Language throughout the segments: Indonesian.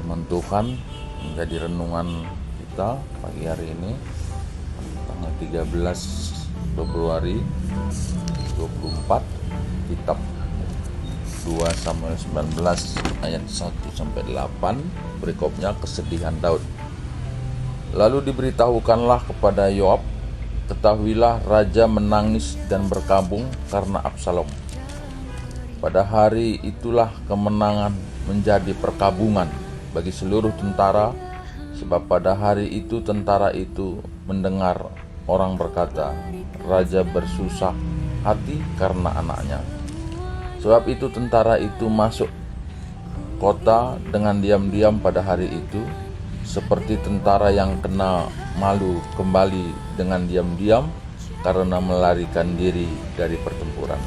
firman Tuhan menjadi renungan kita pagi hari ini, tanggal 13 Februari 24, kitab 2 Samuel 19 ayat 1-8, berikutnya kesedihan Daud. Lalu diberitahukanlah kepada Yoab, ketahuilah raja menangis dan berkabung karena Absalom. Pada hari itulah kemenangan menjadi perkabungan bagi seluruh tentara, sebab pada hari itu tentara itu mendengar orang berkata, raja bersusah hati karena anaknya. Sebab itu tentara itu masuk kota dengan diam-diam pada hari itu, seperti tentara yang kena malu kembali dengan diam-diam karena melarikan diri dari pertempuran.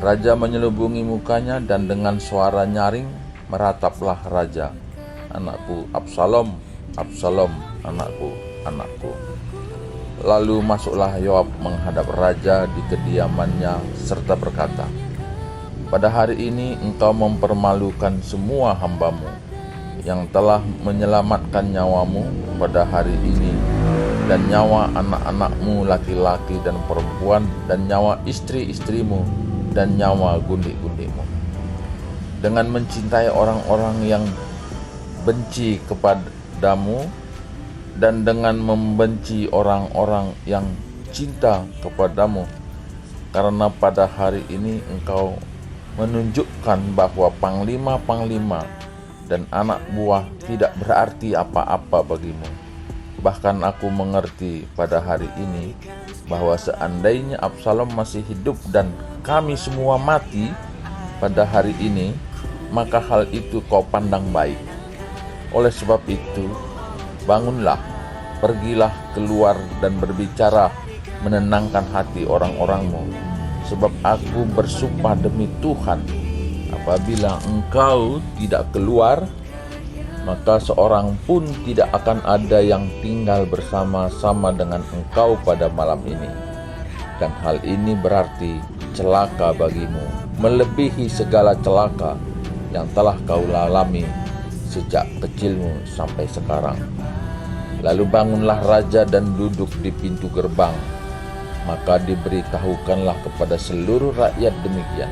Raja menyelubungi mukanya dan dengan suara nyaring merataplah raja, anakku Absalom, Absalom, anakku, anakku. Lalu masuklah Yoab menghadap raja di kediamannya serta berkata, pada hari ini engkau mempermalukan semua hambamu yang telah menyelamatkan nyawamu pada hari ini, dan nyawa anak-anakmu laki-laki dan perempuan, dan nyawa istri-istrimu, dan nyawa gundik-gundikmu, dengan mencintai orang-orang yang benci kepadamu, dan dengan membenci orang-orang yang cinta kepadamu, karena pada hari ini engkau menunjukkan bahwa panglima-panglima dan anak buah tidak berarti apa-apa bagimu. Bahkan aku mengerti pada hari ini bahwa seandainya Absalom masih hidup dan kami semua mati pada hari ini, maka hal itu kau pandang baik. Oleh sebab itu, bangunlah, pergilah keluar dan berbicara menenangkan hati orang-orangmu. Sebab aku bersumpah demi Tuhan, apabila engkau tidak keluar, maka seorang pun tidak akan ada yang tinggal bersama-sama dengan engkau pada malam ini. Dan hal ini berarti celaka bagimu, melebihi segala celaka yang telah kau alami sejak kecilmu sampai sekarang. Lalu bangunlah raja dan duduk di pintu gerbang. Maka diberitahukanlah kepada seluruh rakyat demikian,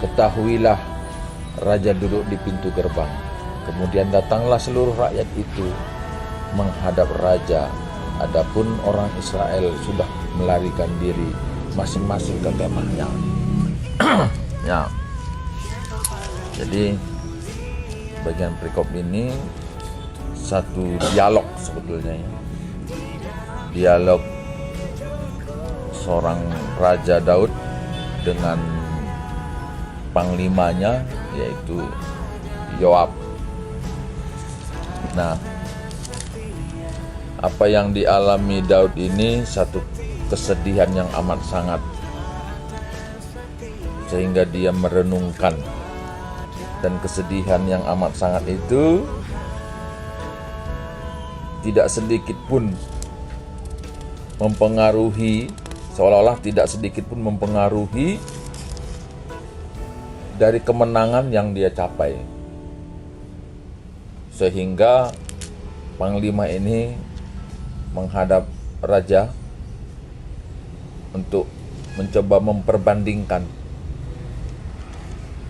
ketahuilah raja duduk di pintu gerbang. Kemudian datanglah seluruh rakyat itu menghadap raja. Adapun orang Israel sudah melarikan diri masing-masing ke kemahnya. Ya. Jadi bagian perikop ini satu dialog sebetulnya, ya. Dialog seorang Raja Daud dengan panglimanya, yaitu Yoab. Nah, apa yang dialami Daud ini satu kesedihan yang amat sangat, sehingga dia merenungkan, dan kesedihan yang amat sangat itu tidak sedikit pun mempengaruhi, seolah-olah tidak sedikit pun mempengaruhi dari kemenangan yang dia capai. Sehingga panglima ini menghadap raja untuk mencoba memperbandingkan,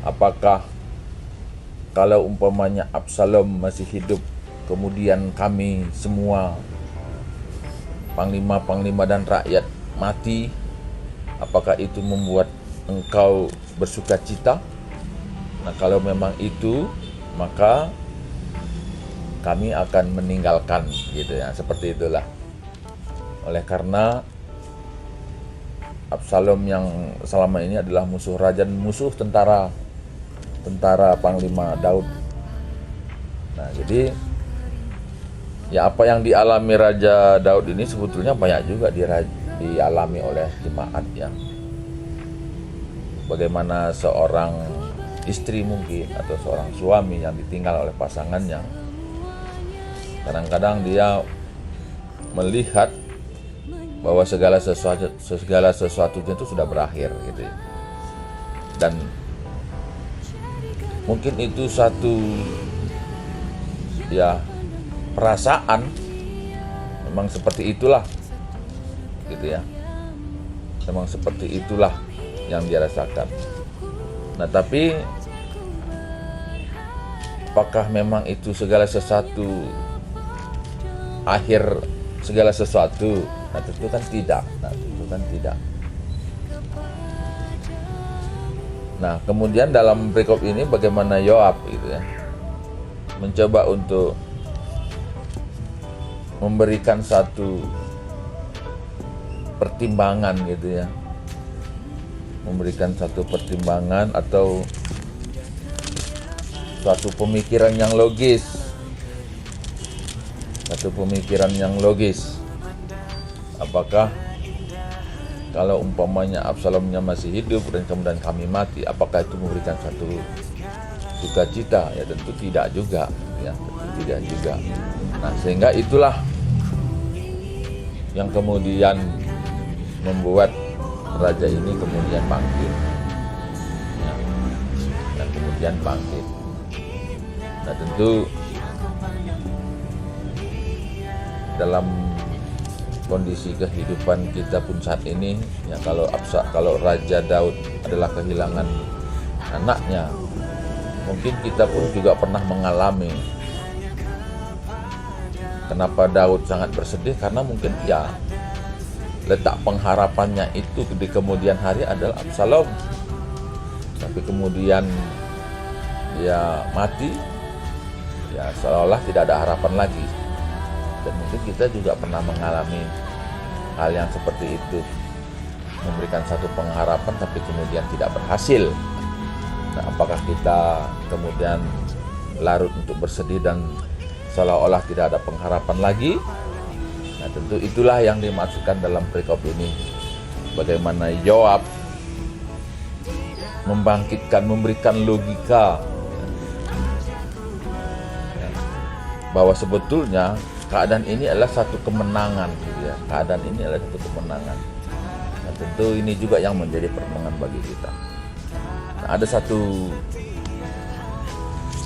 apakah kalau umpamanya Absalom masih hidup, kemudian kami semua panglima-panglima dan rakyat mati, apakah itu membuat engkau bersuka cita? Nah, kalau memang itu, maka kami akan meninggalkan, gitu ya, seperti itulah. Oleh karena Absalom yang selama ini adalah musuh raja dan musuh tentara panglima Daud. Nah, jadi ya, apa yang dialami Raja Daud ini sebetulnya banyak juga dialami oleh jemaat, ya. Bagaimana seorang istri mungkin atau seorang suami yang ditinggal oleh pasangannya, kadang-kadang dia melihat bahwa segala sesuatunya itu sudah berakhir, gitu. Dan mungkin itu satu ya perasaan, memang seperti itulah gitu ya. Memang seperti itulah yang dia rasakan. Nah, tapi apakah memang itu segala sesuatu, akhir segala sesuatu? Nah, tentu kan tidak. Nah, kemudian dalam perikop ini bagaimana Yoab gitu ya, mencoba untuk memberikan satu pertimbangan gitu ya, memberikan satu pertimbangan atau suatu pemikiran yang logis, apakah kalau umpamanya Absalomnya masih hidup dan kemudian kami mati, apakah itu memberikan satu sukacita? Ya tentu tidak juga ya, tentu tidak juga. Nah, sehingga itulah yang kemudian membuat raja ini kemudian bangkit ya, dan kemudian bangkit. Nah, tentu dalam kondisi kehidupan kita pun saat ini ya, kalau Raja Daud adalah kehilangan anaknya, mungkin kita pun juga pernah mengalami. Kenapa Daud sangat bersedih? Karena mungkin ya letak pengharapannya itu di kemudian hari adalah Absalom, tapi kemudian dia mati, ya seolah tidak ada harapan lagi. Dan mungkin kita juga pernah mengalami hal yang seperti itu, memberikan satu pengharapan tapi kemudian tidak berhasil. Nah, apakah kita kemudian larut untuk bersedih dan seolah-olah tidak ada pengharapan lagi? Nah, tentu itulah yang dimaksudkan dalam perikop ini. Bagaimana Yoab memberikan logika bahwa sebetulnya keadaan ini adalah satu kemenangan gitu ya. Keadaan ini adalah satu kemenangan. Nah, tentu ini juga yang menjadi permenangan bagi kita. Nah, ada satu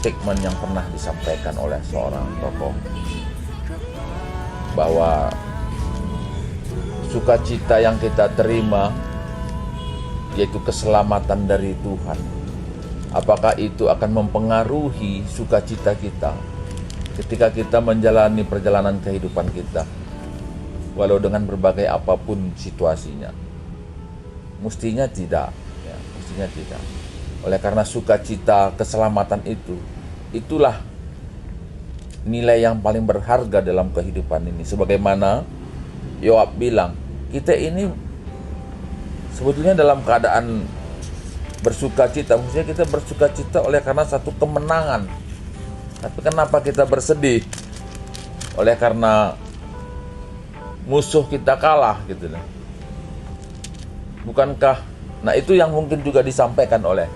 statement yang pernah disampaikan oleh seorang tokoh bahwa sukacita yang kita terima yaitu keselamatan dari Tuhan. Apakah itu akan mempengaruhi sukacita kita ketika kita menjalani perjalanan kehidupan kita, walau dengan berbagai apapun situasinya? Mestinya tidak ya, mestinya tidak. Oleh karena sukacita, keselamatan itulah nilai yang paling berharga dalam kehidupan ini. Sebagaimana Yoab bilang, kita ini sebetulnya dalam keadaan bersukacita, maksudnya kita bersukacita oleh karena satu kemenangan. Tapi kenapa kita bersedih? Oleh karena musuh kita kalah gitu loh. Bukankah? Nah, itu yang mungkin juga disampaikan oleh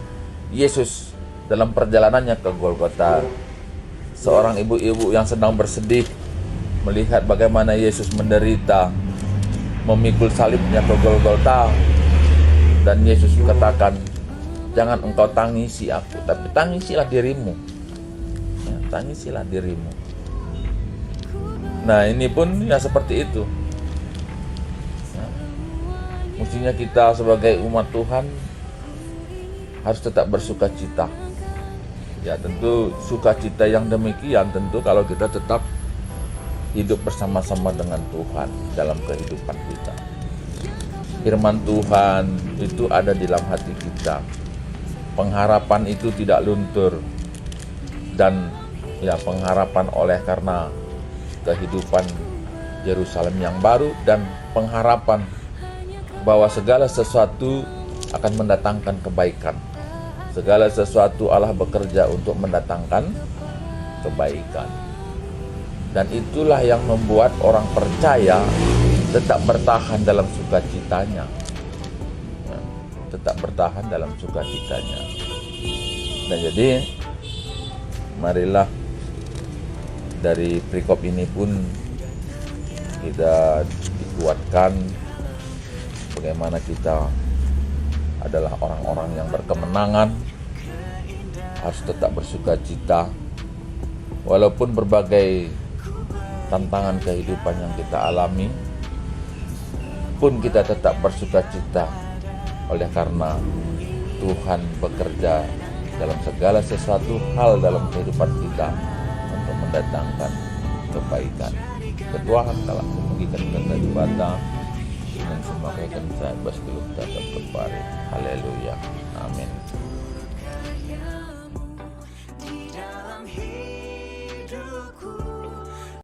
Yesus dalam perjalanannya ke Golgota. Seorang ibu-ibu yang sedang bersedih melihat bagaimana Yesus menderita, memikul salibnya ke Golgota, dan Yesus katakan, jangan engkau tangisi aku, tapi tangisilah dirimu. Tangisilah dirimu. Nah, ini pun ya seperti itu. Nah, mestinya kita sebagai umat Tuhan harus tetap bersukacita. Ya, tentu sukacita yang demikian tentu kalau kita tetap hidup bersama-sama dengan Tuhan dalam kehidupan kita. Firman Tuhan itu ada di dalam hati kita. Pengharapan itu tidak luntur. Dan ya, pengharapan oleh karena kehidupan Yerusalem yang baru, dan pengharapan bahwa segala sesuatu akan mendatangkan kebaikan. Segala sesuatu Allah bekerja untuk mendatangkan kebaikan. Dan itulah yang membuat orang percaya tetap bertahan dalam sukacitanya. Tetap bertahan dalam sukacitanya. Nah, jadi marilah dari perikop ini pun kita dikuatkan bagaimana kita adalah orang-orang yang berkemenangan, harus tetap bersukacita Walaupun berbagai tantangan kehidupan yang kita alami, pun kita tetap bersukacita oleh karena Tuhan bekerja dalam segala sesuatu hal dalam kehidupan kita untuk mendatangkan kebaikan. Ketua telah membagikan kata di bata dengan semakaikan saya baskiluk tetap kembali. Haleluya. Amin.